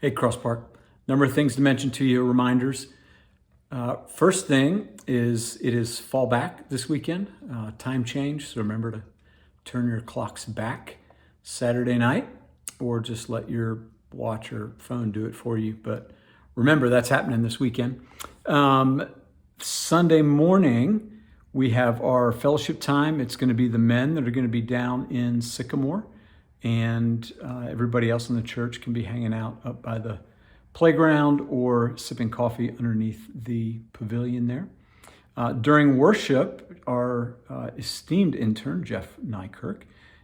Hey, Cross Park. Number of things to mention to you, reminders. First thing is it is fall back this weekend, time change. So remember to turn your clocks back Saturday night or just let your watch or phone do it for you. But remember, that's happening this weekend. Sunday morning, we have our fellowship time. It's going to be the men that are going to be down in Sycamore, and everybody else in the church can be hanging out up by the playground or sipping coffee underneath the pavilion there. During worship, our esteemed intern, Jeff Nykirk,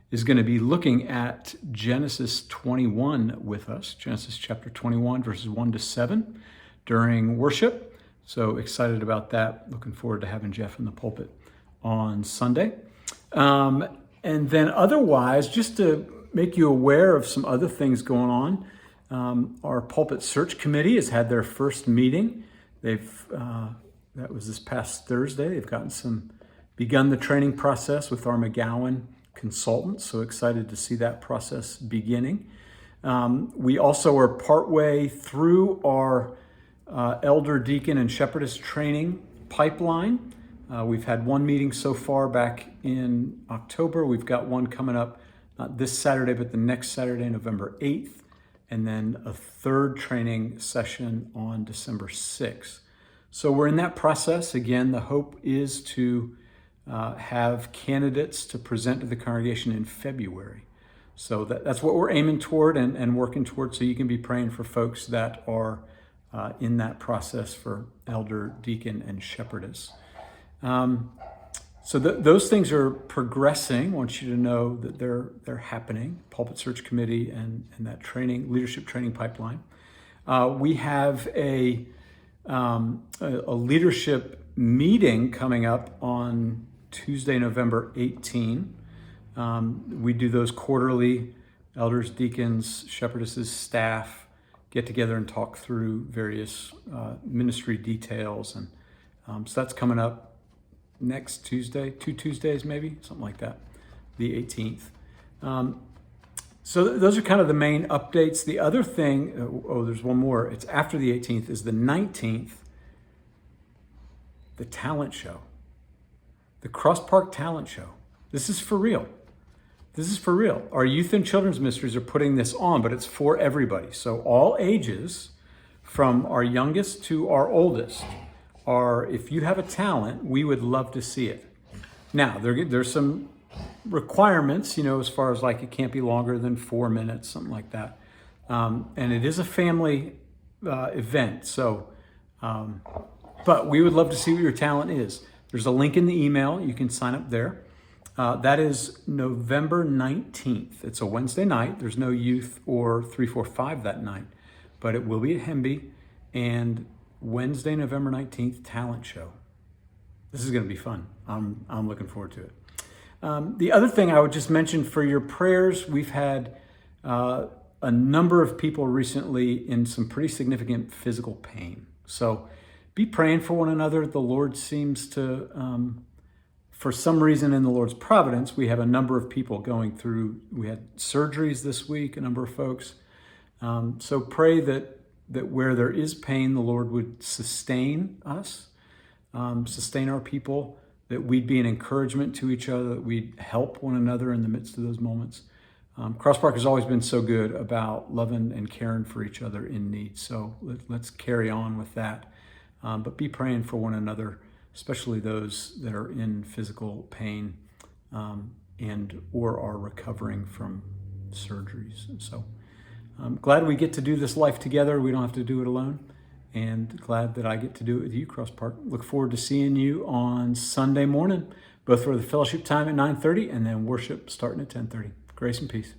is going to be looking at Genesis 21 with us, Genesis chapter 21, verses 1 to 7 during worship. So excited about that. Looking forward to having Jeff in the pulpit on Sunday. And then otherwise, just to make you aware of some other things going on, our pulpit search committee has had their first meeting. That was this past Thursday. They've begun the training process with our McGowan consultants. So excited to see that process beginning. We also are partway through our elder, deacon, and shepherdess training pipeline. We've had one meeting so far back in October. We've got one coming up, not this Saturday, but the next Saturday, November 8th, and then a third training session on December 6th. So we're in that process. Again, the hope is to have candidates to present to the congregation in February. So that's what we're aiming toward and working toward. So you can be praying for folks that are in that process for elder, deacon, and shepherdess. So those things are progressing. I want you to know that they're happening. Pulpit Search Committee and that leadership training pipeline. We have a leadership meeting coming up on Tuesday, November 18. We do those quarterly. Elders, deacons, shepherdesses, staff get together and talk through various ministry details. And so that's coming up next Tuesday, 2 Tuesdays maybe, something like that, the 18th. So those are kind of the main updates. The other thing, there's one more. It's after the 18th, is the 19th, the talent show. The Cross Park Talent Show. This is for real. This is for real. Our youth and children's ministries are putting this on, but it's for everybody. So all ages, from our youngest to our oldest, if you have a talent, we would love to see it. Now, there's some requirements, as far as like it can't be longer than 4 minutes, something like that. And it is a family event. So, but we would love to see what your talent is. There's a link in the email. You can sign up there. That is November 19th. It's a Wednesday night. There's no youth or 345 that night, but it will be at Hemby. And Wednesday, November 19th, talent show. This is going to be fun. I'm looking forward to it. The other thing I would just mention for your prayers, we've had a number of people recently in some pretty significant physical pain. So be praying for one another. The Lord seems to, for some reason in the Lord's providence, we have a number of people going through, we had surgeries this week, a number of folks. So pray that where there is pain, the Lord would sustain us, sustain our people, that we'd be an encouragement to each other, that we'd help one another in the midst of those moments. Cross Park has always been so good about loving and caring for each other in need. So let's carry on with that. But be praying for one another, especially those that are in physical pain and or are recovering from surgeries. And so I'm glad we get to do this life together. We don't have to do it alone. And glad that I get to do it with you, Cross Park. Look forward to seeing you on Sunday morning, both for the fellowship time at 9:30 and then worship starting at 10:30. Grace and peace.